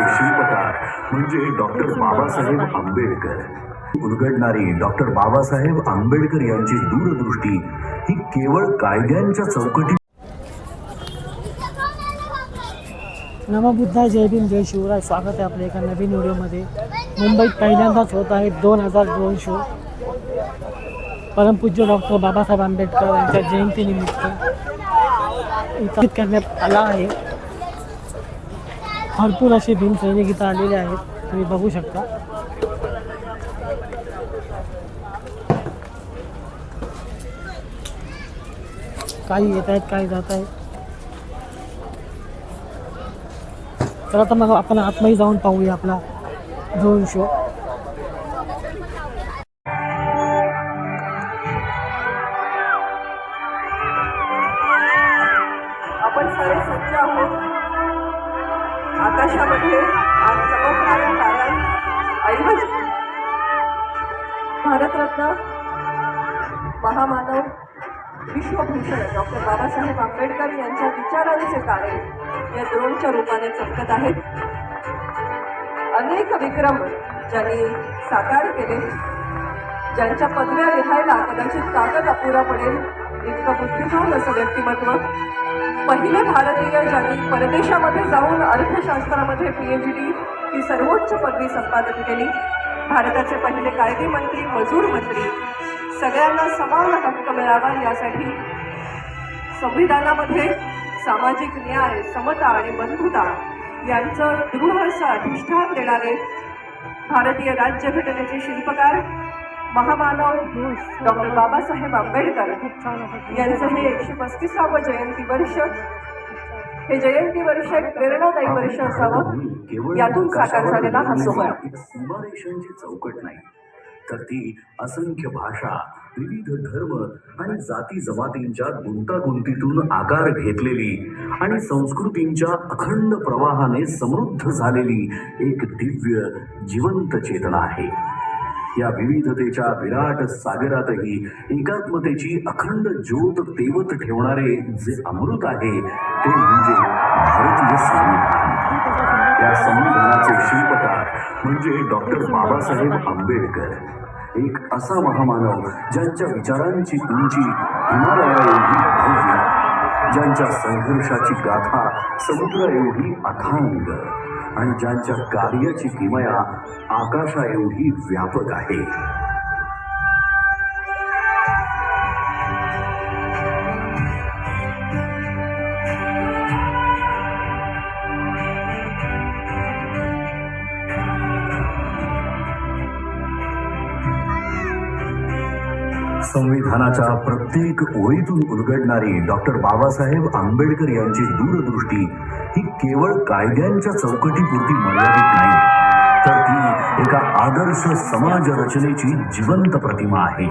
शिल्पकार म्हणजे doctor Babasaheb Ambedkar. उलगडणारी doctor Babasaheb Ambedkar यांची दूरदृष्टी ही केवळ कायद्यांच्या चौकटी. नमो बुद्धाय, जय भीम, जय शिवराय. स्वागत आहे आपल्या एका नवीन व्हिडिओमध्ये. मुंबईत पहिल्यांदाच होत आहे 2002 शो. परमपूज्य डॉक्टर बाबासाहेब आंबेडकर यांच्या जयंतीनिमित्त इथं करण्यात आला आहे. भरपूर असे भीम सैनिक इथं आलेले आहेत, तुम्ही बघू शकता. काही येत आहेत, काही जात आहेत. तर आता मग आपण आतमध्ये जाऊन पाहूया आपला ड्रोन शो. आपण सारे सज्ज आहोत. आकाशामध्ये आज चमकणाऱ्या ताऱ्यांऐवजी भारतरत्न महामानव विश्वभूषण डॉक्टर बाबासाहेब आंबेडकर यांच्या विचारांचे तारे या ड्रोनच्या रूपाने चमकत आहेत. अनेक विक्रम ज्यांनी साकार केले, ज्यांच्या पदव्या लिहायला कदाचित कागद अपुरा पडेल इतकं बुद्धिमान असं व्यक्तिमत्व. पहिले भारतीय ज्यांनी परदेशामध्ये जाऊन अर्थशास्त्रामध्ये PhD ही सर्वोच्च पदवी संपादन केली. भारताचे पहिले कायदे मंत्री, मजूर मंत्री, सगळ्यांना समान हक्क मिळावा यासाठी संविधानामध्ये सामाजिक न्याय, समता आणि बंधुता यांचं दृढ असं अधिष्ठान देणारे भारतीय राज्यघटनेचे शिल्पकार महामानव डॉक्टर बाबासाहेब आंबेडकर यांचं हे 135वं जयंती वर्ष. हे जयंती वर्ष एक प्रेरणादायी वर्ष असावं, यातून साकार झालेला हा सोहळा. सीमारेषांची चौकट नाही, तर ती असंख्य भाषा, विविध धर्म आणि जाती जमातींच्या गुंतागुंतीतून आकार घेतलेली आणि संस्कृतींच्या अखंड प्रवाहाने समृद्ध झालेली एक दिव्य जिवंत चेतना आहे. या विविधतेच्या विराट सागरातही एकात्मतेची अखंड ज्योत तेवत ठेवणारे जे अमृत आहे ते म्हणजे भारतीय संविधान. या संविधानाचे शिल्पकार म्हणजे डॉक्टर बाबासाहेब आंबेडकर. एक असा महामानव ज्यांच्या विचारांची उंची हिमालयाएवढी भव्य, ज्यांच्या संघर्षाची गाथा समुद्राएवढी अथांग आणि ज्यांच्या कार्याची किमया आकाशाएवढी व्यापक आहे. संविधानाच्या प्रत्येक ओळीतून उलगडणारी डॉक्टर बाबासाहेब आंबेडकर यांची दूरदृष्टी ही केवळ कायद्यांच्या चौकटीपुरती मर्यादित नाही, तर ती एका आदर्श समाज रचनेची जिवंत प्रतिमा आहे.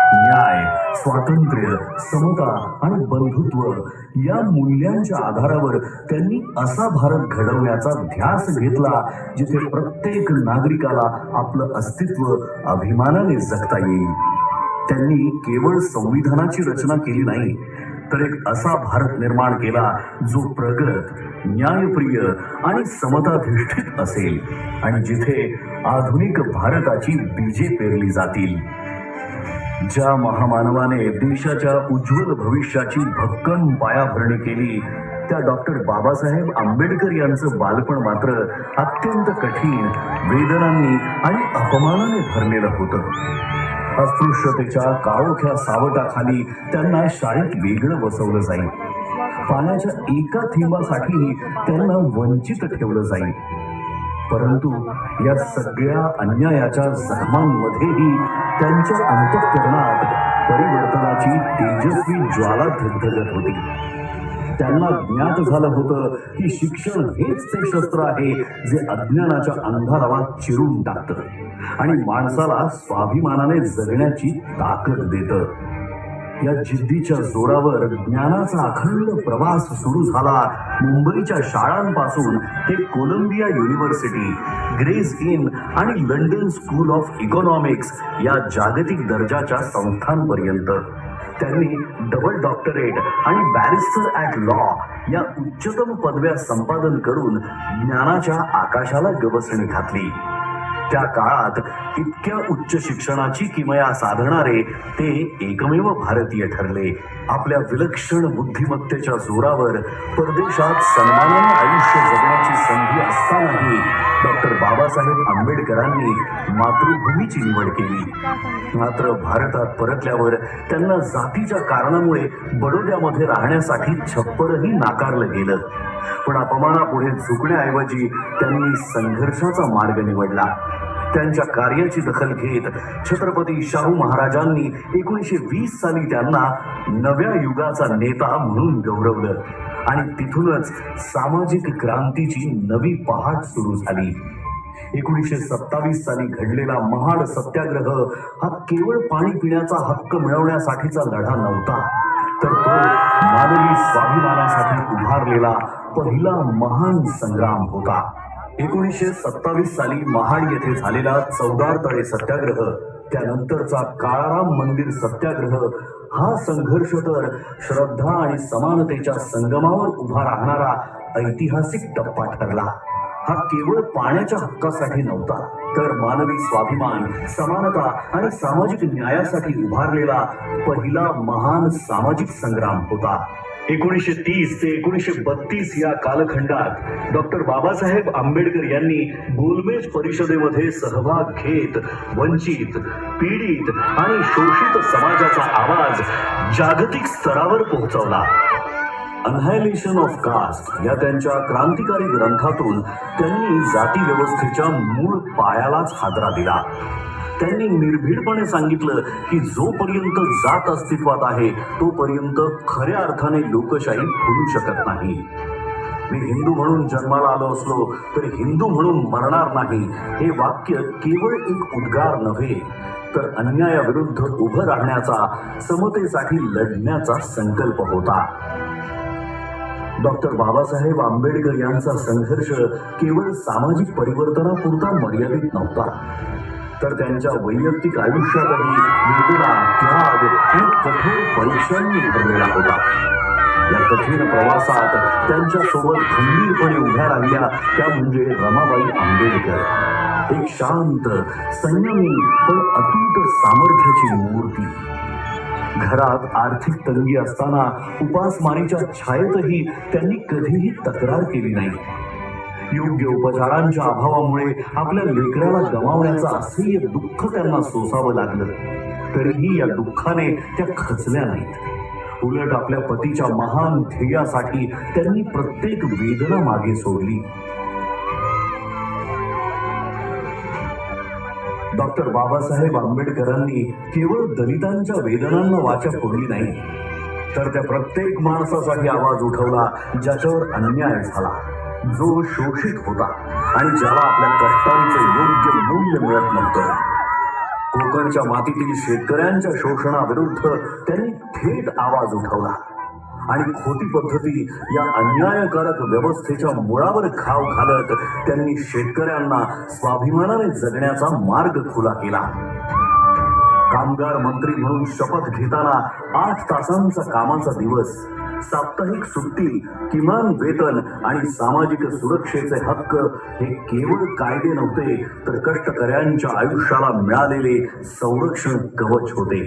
न्याय, स्वातंत्र्य, समता आणि बंधुत्व या मूल्यांच्या आधारावर त्यांनी असा भारत घडवण्याचा ध्यास घेतला जिथे प्रत्येक नागरिकाला आपलं अस्तित्व अभिमानाने जगता येईल. त्यांनी केवळ संविधानाची रचना केली नाही, तर एक असा भारत निर्माण केला जो प्रगत, न्यायप्रिय आणि समताधिष्ठित असेल आणि जिथे आधुनिक भारताची बीजे पेरली जातील. ज्या महामानवाने देशाच्या उज्ज्वल भविष्याची भक्कम पायाभरणी केली त्या डॉक्टर बाबासाहेब आंबेडकर यांचं बालपण मात्र अत्यंत कठीण, वेदनांनी आणि अपमानाने भरलेलं होतं. अस्पृश्यतेच्या काळोख्या सावटाखाली त्यांना शाळेत वेगळं बसवलं जाईल. पाण्याच्या एका थेंबासाठीही त्यांना वंचित ठेवलं जाईल. परंतु या सगळ्या अन्यायाच्या जखमांमध्येही त्यांच्या अंतःकरणात परिवर्तनाची तेजस्वी ज्वाला धगधगत होती. त्यांना ज्ञात झालं होतं की शिक्षण हेच ते शस्त्र आहे जे अज्ञानाच्या अंधाराला चिरून टाकतं आणि माणसाला स्वाभिमानाने जगण्याची ताकद देतं. या जिद्दीच्या जोरावर ज्ञानाचा अखंड प्रवास सुरू झाला. मुंबईच्या शाळांपासून ते कोलंबिया युनिव्हर्सिटी, ग्रेस इन आणि लंडन स्कूल ऑफ इकॉनॉमिक्स या जागतिक दर्जाच्या संस्थांपर्यंत त्यांनी डबल डॉक्टरेट आणि बॅरिस्टर ॲट लॉ या उच्चतम पदव्या संपादन करून ज्ञानाच्या आकाशाला गवसणी घातली. त्या काळात इतक्या उच्च शिक्षणाची किमया साधणारे ते एकमेव भारतीय ठरले. आपल्या विलक्षण बुद्धिमत्तेच्या जोरावर परदेशात सन्मानाने आयुष्य जगण्याची संधी असतानाही डॉक्टर बाबासाहेब आंबेडकरांनी मातृभूमीची निवड केली. मात्र भारतात परतल्यावर त्यांना जातीच्या कारणामुळे बडोद्यामध्ये राहण्यासाठी छप्परही नाकारलं गेलं. पण अपमानापुढे झुकण्याऐवजी त्यांनी संघर्षाचा मार्ग निवडला. त्यांच्या कार्याची दखल घेत छत्रपती शाहू महाराजांनी 1920 साली त्यांना नव्या युगाचा नेता म्हणून गौरवलं आणि तिथूनच सामाजिक क्रांतीची नवी पहाट सुरू झाली. 1927 साली घडलेला महाड सत्याग्रह हा केवळ पाणी पिण्याचा हक्क मिळवण्यासाठीचा लढा नव्हता, तर तो मानवी स्वाभिमानासाठी उभारलेला पहिला महान संग्राम होता. 1927 साली महाड येथे झालेला चौदार तळे सत्याग्रह, त्यानंतरचा काळाराम मंदिर सत्याग्रह हा संघर्ष तर श्रद्धा आणि समानतेच्या संगमावर उभा राहणारा ऐतिहासिक टप्पा ठरला. हा केवळ पाण्याच्या हक्कासाठी नव्हता, तर मानवी स्वाभिमान, समानता आणि सामाजिक न्यायासाठी उभारलेला पहिला महान सामाजिक संग्राम होता. 1930 ते 1932 या कालखंडात डॉक्टर बाबासाहेब आंबेडकर यांनी गोलमेज परिषदेमध्ये सहभाग घेत वंचित, पीडित आणि शोषित समाजाचा आवाज जागतिक स्तरावर पोहोचवला. अनहायलेशन ऑफ कास्ट या त्यांच्या क्रांतिकारी ग्रंथातून त्यांनी जाती व्यवस्थेच्या मूळ पायालाच हादरा दिला. त्यांनी निर्भीडपणे सांगितलं की जोपर्यंत जात अस्तित्वात आहे तोपर्यंत खऱ्या अर्थाने लोकशाही फुलू शकत नाही. मी हिंदू म्हणून जन्माला आलो असलो तरी हिंदू म्हणून मरणार नाही हे वाक्य केवळ एक उद्गार नव्हे, तर अन्यायाविरुद्ध उभं राहण्याचा, समतेसाठी लढण्याचा संकल्प होता. डॉक्टर बाबासाहेब आंबेडकर यांचा संघर्ष केवळ सामाजिक परिवर्तनापुरता मर्यादित नव्हता, तर त्यांच्या वैयक्तिक आयुष्यातही वेदना, त्याग आणि कठोर परीक्षांनी भरलेला होता. या कठीण प्रवासात त्यांच्यासोबत खंबीरपणे उभ्या राहिल्या त्या म्हणजे रमाबाई आंबेडकर. एक शांत, संयमी पण अतूट सामर्थ्याची मूर्ती. घरात आर्थिक तंगी असताना उपासमारीच्या छायेतही त्यांनी कधीही तक्रार केली नाही. योग्य उपचारांच्या अभावामुळे आपल्या लेकराला गमावण्याचं असह्य दुःख त्यांना सोसावं लागलं, तरीही या दुःखाने त्या खचल्या नाहीत. उलट आपल्या पतीच्या महान ध्येयासाठी त्यांनी प्रत्येक वेदना मागे सोडली. डॉक्टर बाबासाहेब आंबेडकरांनी केवळ दलितांच्या वेदनांना वाचा फोडली नाही, तर त्या प्रत्येक माणसासाठी आवाज उठवला ज्याच्यावर अन्याय झाला, जो शोषित होता आणि ज्याला आपल्या कष्टांचं योग्य मूल्य मिळत नव्हतं. कोकणच्या मातीतील शेतकऱ्यांच्या शोषणाविरुद्ध त्यांनी थेट आवाज उठवला आणि खोटी पद्धती या अन्यायकारक व्यवस्थेच्या मुळावर घाव घालत त्यांनी शेतकऱ्यांना स्वाभिमानाने जगण्याचा मार्ग खुला केला. कामगार मंत्री म्हणून शपथ घेताना 8 तासांचा कामाचा दिवस, साप्ताहिक सुट्टी, किमान वेतन आणि सामाजिक सुरक्षेचे हक्क हे केवळ कायदे नव्हते, तर कष्टकऱ्यांच्या आयुष्याला मिळालेले संरक्षण कवच होते.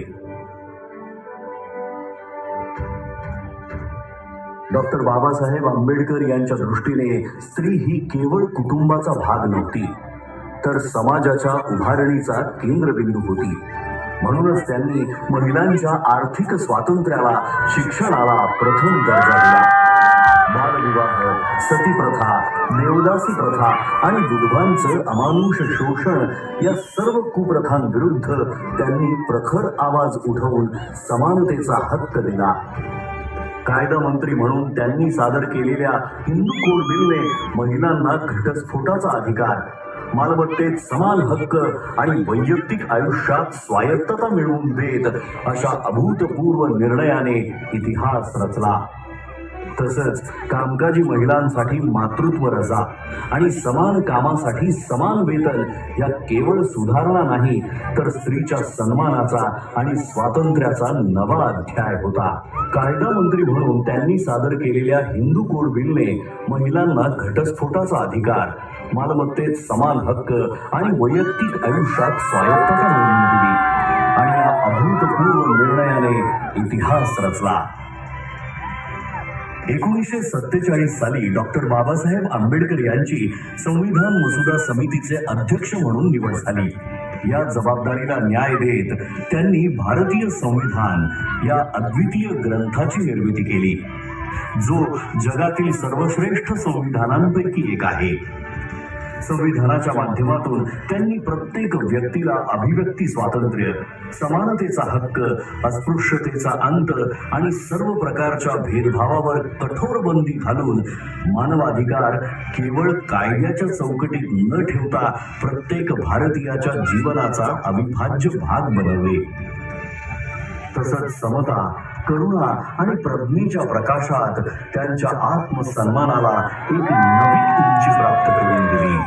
डॉक्टर बाबासाहेब आंबेडकर यांच्या दृष्टीने स्त्री ही केवळ कुटुंबाचा भाग नव्हती, तर समाजाच्या उभारणीचा केंद्रबिंदू होती. म्हणूनच त्यांनी महिलांच्या आर्थिक स्वातंत्र्याला, शिक्षणाला प्रथम दर्जा दिला. बालविवाह, सतीप्रथा, देवदासी प्रथा आणि विधवांचं अमानुष शोषण या सर्व कुप्रथांविरुद्ध त्यांनी प्रखर आवाज उठवून समानतेचा हक्क दिला. कायदा मंत्री म्हणून त्यांनी सादर केलेल्या हिंदू कोड बिलने महिलांना घटस्फोटाचा अधिकार, मालमत्तेत समान हक्क आणि वैयक्तिक आयुष्यात स्वायत्तता मिळवून देत अशा अभूतपूर्व निर्णयाने इतिहास रचला. तसंच कामकाजी महिलांसाठी मातृत्व रजा आणि समान कामासाठी समान वेतन या केवळ सुधारणा नाही तर स्त्रीच्या सन्मानाचा आणि स्वातंत्र्याचा नवा अध्याय होता. कायदा मंत्री म्हणून त्यांनी सादर केलेल्या हिंदू कोड बिलने महिलांना घटस्फोटाचा अधिकार, मालमत्तेत समान हक्क आणि वैयक्तिक आयुष्यात स्वायत्तता मिळवून दिली आणि या अभूतपूर्व निर्णयाने इतिहास रचला. 1947 साली डॉक्टर बाबासाहेब आंबेडकर यांची संविधान मसुदा समितीचे अध्यक्ष म्हणून निवड झाली. या जबाबदारीला न्याय देत त्यांनी भारतीय संविधान या अद्वितीय ग्रंथाची निर्मिती केली, जो जगातील सर्वश्रेष्ठ संविधानांपैकी एक आहे. संविधानाच्या माध्यमातून त्यांनी प्रत्येक व्यक्तीला अभिव्यक्ती स्वातंत्र्य, समानतेचा हक्क, अस्पृश्यतेचा अंत आणि सर्व प्रकारच्या भेदभावावर कठोर बंदी घालून मानवाधिकार केवळ कायद्याच्या चौकटीत न ठेवता प्रत्येक भारतीयाच्या जीवनाचा अविभाज्य भाग बनवले. तसंच समता, करुणा आणि प्रज्ञेच्या प्रकाशात त्यांच्या आत्मसन्मानाला एक नवी उंची प्राप्त करून दिली.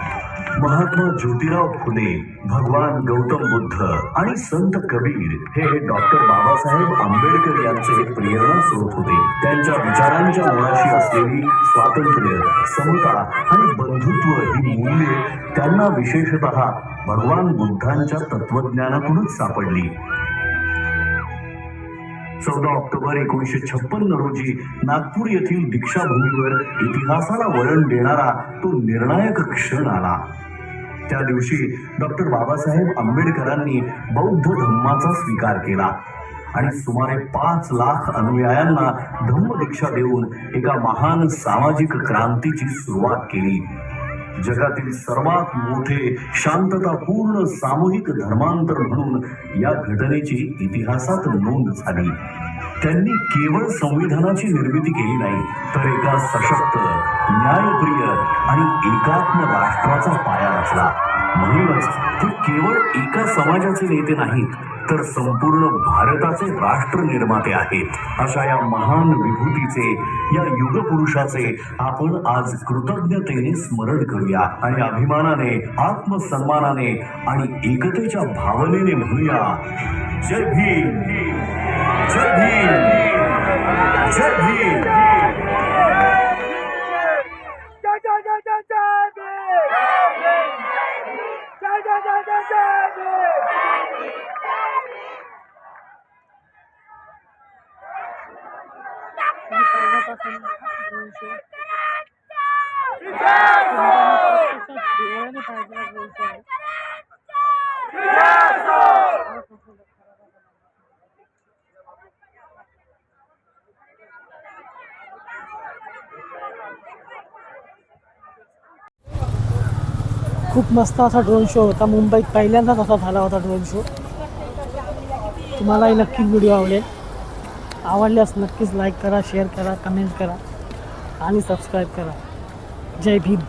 महात्मा ज्योतिराव फुले, भगवान गौतम बुद्ध आणि संत कबीर हे डॉक्टर बाबासाहेब आंबेडकर यांचे प्रेरणास्रोत होते. त्यांच्या विचारांच्या मुळाशी असलेली स्वातंत्र्य, समता आणि बंधुत्व ही मूल्ये त्यांना विशेषतः भगवान बुद्धांच्या तत्वज्ञानातूनच सापडली. 14 ऑक्टोबर 1956 रोजी नागपूर येथील दीक्षाभूमीवर इतिहासाला वळण देणारा तो निर्णायक क्षण आला. त्या दिवशी डॉक्टर बाबासाहेब आंबेडकरांनी बौद्ध धम्माचा स्वीकार केला आणि सुमारे 5 लाख अनुयायांना धम्मदीक्षा देऊन एका महान सामाजिक क्रांतीची सुरुवात केली. जगातील सर्वात मोठे शांततापूर्ण सामूहिक धर्मांतर म्हणून या घटनेची इतिहासात नोंद झाली. त्यांनी केवळ संविधानाची निर्मिती केली नाही, तर एका सशक्त, न्यायप्रिय आणि एकात्म राष्ट्राचा पाया रचला. म्हणूनच ते केवळ एका समाजाचे नेते नाहीत, तर संपूर्ण भारताचे राष्ट्र निर्माते आहेत. अशा या महान विभूतीचे, या युगपुरुषाचे आपण आज कृतज्ञतेने स्मरण करूया आणि अभिमानाने, आत्मसन्मानाने आणि एकतेच्या भावनेने म्हणूया, जय भीम, जय भीम, जय भीम. खूप मस्त असा ड्रोन शो होता. मुंबईत पहिल्यांदाच असा झाला होता ड्रोन शो. तुम्हालाही नक्कीच व्हिडिओ आवडल्यास नक्कीच लाईक करा, शेअर करा, कमेंट करा आणि सबस्क्राईब करा. जय भीम.